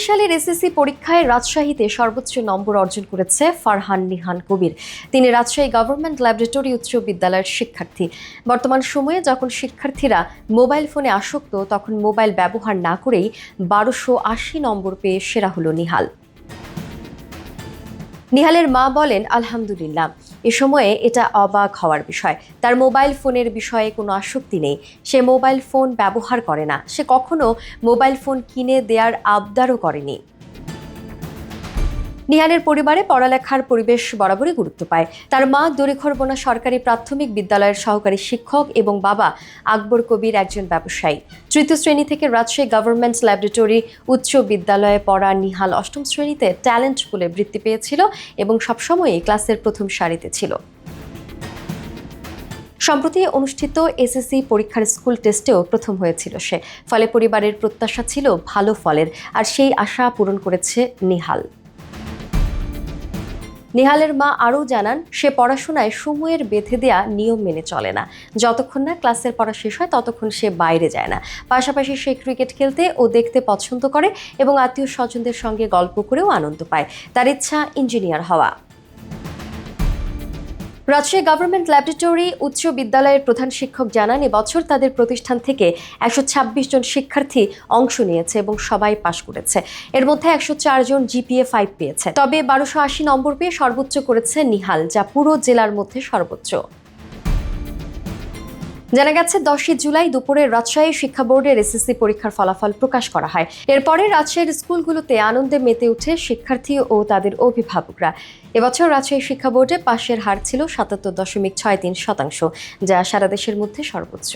সালের এসএসসি পরীক্ষায় রাজশাহীতে সর্বোচ্চ নম্বর অর্জন করেছে ফারহান নিহান কবির। তিনি রাজশাহী গভর্নমেন্ট ল্যাবরেটরি উচ্চ বিদ্যালয়ের শিক্ষার্থী। বর্তমান সময়ে যখন শিক্ষার্থীরা মোবাইল ফোনে আসক্ত, তখন মোবাইল ব্যবহার না করেই 1280 নম্বর পেয়ে সেরা হলো নিহাল। নিহালের মা বলেন, আলহামদুলিল্লাহ, এ সময়ে এটা অবাক হওয়ার বিষয়। তার মোবাইল ফোনের বিষয়ে কোনো আসক্তি নেই। সে মোবাইল ফোন ব্যবহার করে না। সে কখনো মোবাইল ফোন কিনে দেওয়ার আবদারও করেনি। নিহালের পরিবারে পড়ালেখার পরিবেশ বরাবরই গুরুত্ব পায়। তার মা দড়িখরবোনা সরকারি প্রাথমিক বিদ্যালয়ের সহকারী শিক্ষক এবং বাবা আকবর কবির একজন ব্যবসায়ী। তৃতীয় শ্রেণী থেকে রাজশাহী গভর্নমেন্ট ল্যাবরেটরি উচ্চ বিদ্যালয়ে পড়া নিহাল অষ্টম শ্রেণীতে ট্যালেন্ট পুলে বৃত্তি পেয়েছিল এবং সবসময়ই ক্লাসের প্রথম সারিতে ছিল। সম্প্রতি অনুষ্ঠিত এসএসসি পরীক্ষার স্কুল টেস্টেও প্রথম হয়েছিল সে। ফলে পরিবারের প্রত্যাশা ছিল ভালো ফলের, আর সেই আশা পূরণ করেছে নিহাল। নিহালের মা আরও জানান, সে পড়াশোনায় সময়ের বেঁধে দেয়া নিয়ম মেনে চলে না। যতক্ষণ না ক্লাসের পড়া শেষ হয় ততক্ষণ সে বাইরে যায় না। পাশাপাশি সে ক্রিকেট খেলতে ও দেখতে পছন্দ করে এবং আত্মীয় স্বজনদের সঙ্গে গল্প করেও আনন্দ পায়। তার ইচ্ছা ইঞ্জিনিয়ার হওয়া। রাজশাহী গভর্নমেন্ট ল্যাবরেটরি উচ্চ বিদ্যালয়ের প্রধান শিক্ষক জানান, এবছর তাদের প্রতিষ্ঠান থেকে 126 জন শিক্ষার্থী অংশ নিয়েছে এবং সবাই পাশ করেছে। এর মধ্যে 104 জন জিপিএ 5 পেয়েছে। তবে 1280 নম্বর পেয়ে সর্বোচ্চ করেছে নিহাল, যা পুরো জেলার মধ্যে সর্বোচ্চ। জানা গেছে, 10 জুলাই দুপুরে রাজশাহী শিক্ষা বোর্ডের এসএসসি পরীক্ষার ফলাফল প্রকাশ করা হয়। এরপরে রাজশাহীর স্কুলগুলোতে আনন্দে মেতে উঠে শিক্ষার্থী ও তাদের অভিভাবকরা। এবছর রাজশাহী শিক্ষা বোর্ডে পাশের হার ছিল 77.63%, যা সারা দেশের মধ্যে সর্বোচ্চ।